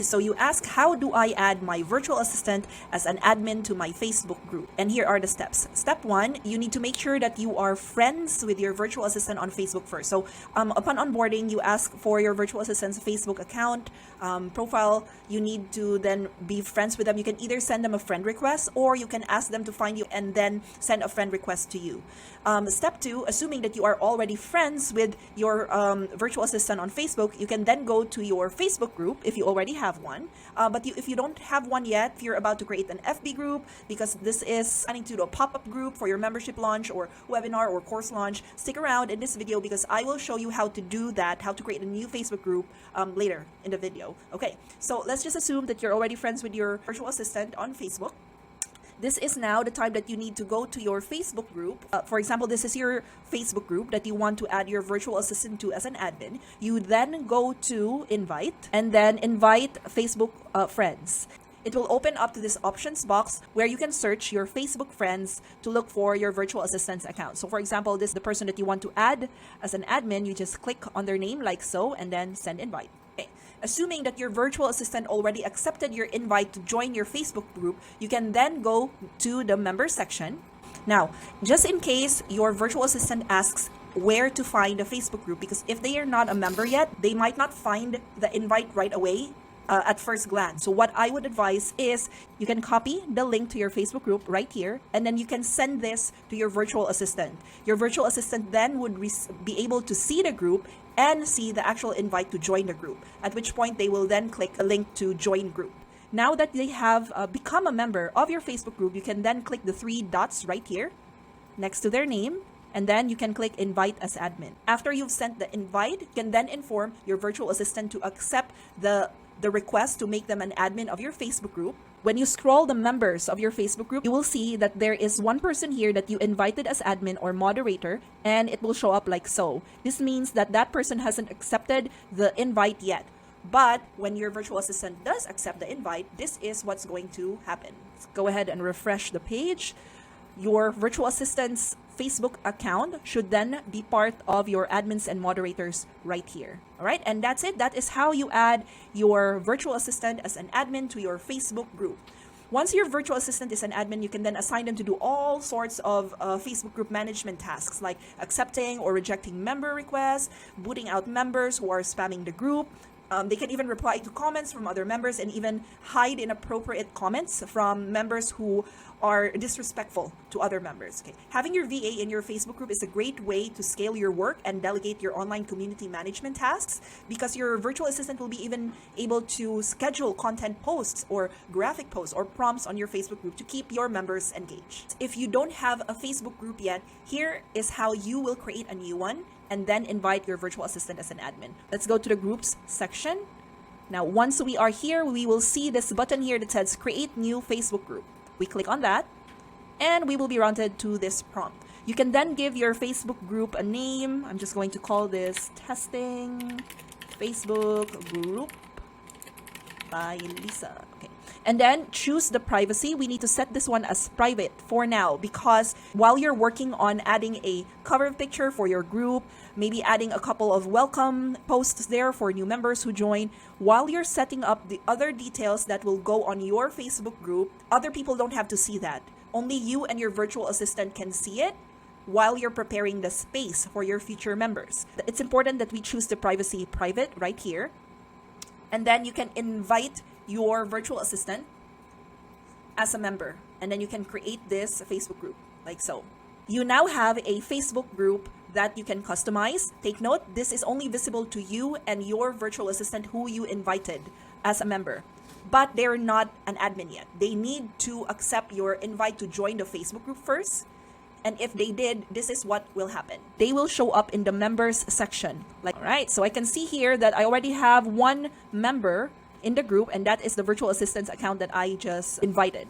So you ask, how do I add my virtual assistant as an admin to my Facebook group? And here are the steps. Step 1, you need to make sure that you are friends with your virtual assistant on Facebook first. So upon onboarding, you ask for your virtual assistant's Facebook account, profile. You need to then be friends with them. You can either send them a friend request or you can ask them to find you and then send a friend request to you. Step 2, assuming that you are already friends with your virtual assistant on Facebook, you can then go to your Facebook group if you already have one. But if you don't have one yet, if you're about to create an FB group, because this is planning to do a pop-up group for your membership launch or webinar or course launch, stick around in this video because I will show you how to do that, how to create a new Facebook group later in the video. Okay, so let's just assume that you're already friends with your virtual assistant on Facebook. This is now the time that you need to go to your Facebook group. For example, this is your Facebook group that you want to add your virtual assistant to as an admin. You then go to invite and then invite Facebook friends. It will open up to this options box where you can search your Facebook friends to look for your virtual assistant's account. So for example, this is the person that you want to add as an admin. You just click on their name like so and then send invite. Okay. Assuming that your virtual assistant already accepted your invite to join your Facebook group, you can then go to the member section. Now, just in case your virtual assistant asks where to find a Facebook group, because if they are not a member yet, they might not find the invite right away at first glance. So what I would advise is you can copy the link to your Facebook group right here, and then you can send this to your virtual assistant. Your virtual assistant then would be able to see the group and see the actual invite to join the group, at which point they will then click a link to join group. Now that they have become a member of your Facebook group, you can then click the 3 dots right here next to their name, and then you can click invite as admin. After you've sent the invite, you can then inform your virtual assistant to accept the request to make them an admin of your Facebook group. When you scroll the members of your Facebook group, you will see that there is one person here that you invited as admin or moderator, and it will show up like so. This means that that person hasn't accepted the invite yet. But when your virtual assistant does accept the invite, this is what's going to happen. Let's go ahead and refresh the page. Your virtual assistant's Facebook account should then be part of your admins and moderators right here. All right, and that's it. That is how you add your virtual assistant as an admin to your Facebook group. Once your virtual assistant is an admin, you can then assign them to do all sorts of Facebook group management tasks like accepting or rejecting member requests, booting out members who are spamming the group. They can even reply to comments from other members and even hide inappropriate comments from members who are disrespectful to other members. Okay. Having your VA in your Facebook group is a great way to scale your work and delegate your online community management tasks, because your virtual assistant will be even able to schedule content posts or graphic posts or prompts on your Facebook group to keep your members engaged. If you don't have a Facebook group yet, here is how you will create a new one and then invite your virtual assistant as an admin. Let's go to the groups section. Now, once we are here, we will see this button here that says create new Facebook group. We click on that and we will be routed to this prompt. You can then give your Facebook group a name. I'm just going to call this Testing Facebook Group by Lisa. Okay. And then choose the privacy. We need to set this one as private for now, because while you're working on adding a cover picture for your group, maybe adding a couple of welcome posts there for new members who join, while you're setting up the other details that will go on your Facebook group, other people don't have to see that. Only you and your virtual assistant can see it while you're preparing the space for your future members. It's important that we choose the privacy private right here. And then you can invite your virtual assistant as a member, and then you can create this Facebook group like so. You now have a Facebook group that you can customize. Take note, this is only visible to you and your virtual assistant who you invited as a member, but they're not an admin yet. They need to accept your invite to join the Facebook group first. And if they did, this is what will happen. They will show up in the members section. All right, so I can see here that I already have one member in the group, and that is the virtual assistant's account that I just invited.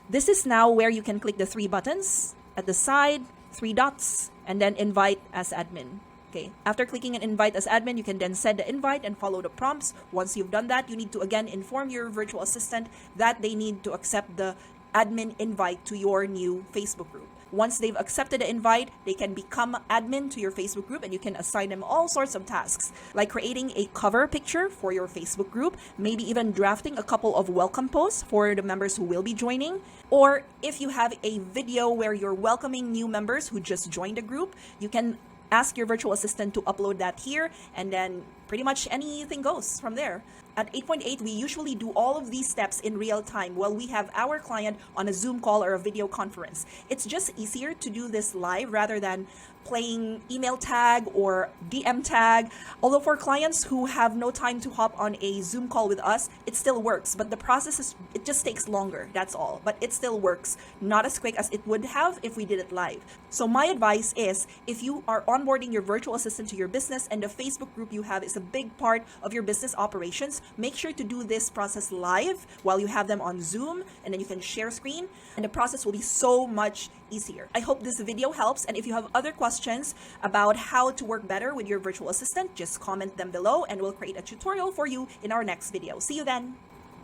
This is now where you can click the 3 buttons at the side, 3 dots, and then invite as admin. Okay, after clicking an invite as admin, you can then send the invite and follow the prompts. Once you've done that, you need to again inform your virtual assistant that they need to accept the admin invite to your new Facebook group. Once they've accepted the invite, they can become admin to your Facebook group, and you can assign them all sorts of tasks, like creating a cover picture for your Facebook group, maybe even drafting a couple of welcome posts for the members who will be joining. Or if you have a video where you're welcoming new members who just joined the group, you can ask your virtual assistant to upload that here, and then pretty much anything goes from there. At 8.8, we usually do all of these steps in real time while we have our client on a Zoom call or a video conference. It's just easier to do this live rather than playing email tag or DM tag. Although for clients who have no time to hop on a Zoom call with us, it still works, but the process it just takes longer, that's all. But it still works, not as quick as it would have if we did it live. So my advice is, if you are onboarding your virtual assistant to your business and the Facebook group you have is a big part of your business operations, make sure to do this process live while you have them on Zoom, and then you can share screen, and the process will be so much easier. I hope this video helps, and if you have other questions about how to work better with your virtual assistant, just comment them below and we'll create a tutorial for you in our next video. See you then!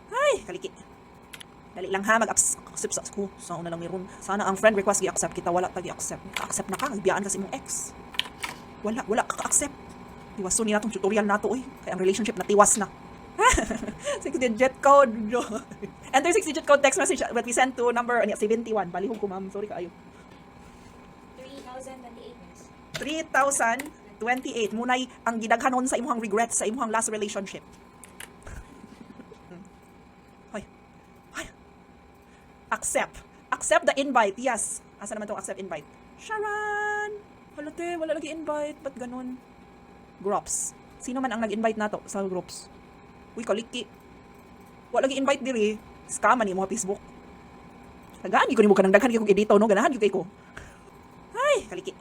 Ay, kaliki. Dali lang ha, mag-accept sa ko. Sa una lang meron. Sana ang friend request i-accept kita, wala tagi-accept. Ka-accept na ka, biyaan kasi mong ex. Wala ka-accept. Tiwaso ni natong tutorial nato, oy. Kaya ang relationship na tiwas na. 6-digit code. Enter 6-digit code text message that we sent to number 71. Balihog ko, ma'am. Sorry kaayo. 3,028. Munay ang gidaghanon sa imuhang regrets sa imuhang last relationship. Hoy. Accept the invite. Yes. Asa naman tong accept invite? Sharon! Halate, wala lagi invite. Ba't ganun? Groups. Sino man ang nag-invite nato sa groups? Uy, kaliki. Wala lagi invite diri. Scam ni mo Facebook. Tagaan ko ni mo kanang daghan kay kong edito, no? Ganahan gyud kay ko. Ay, kaliki.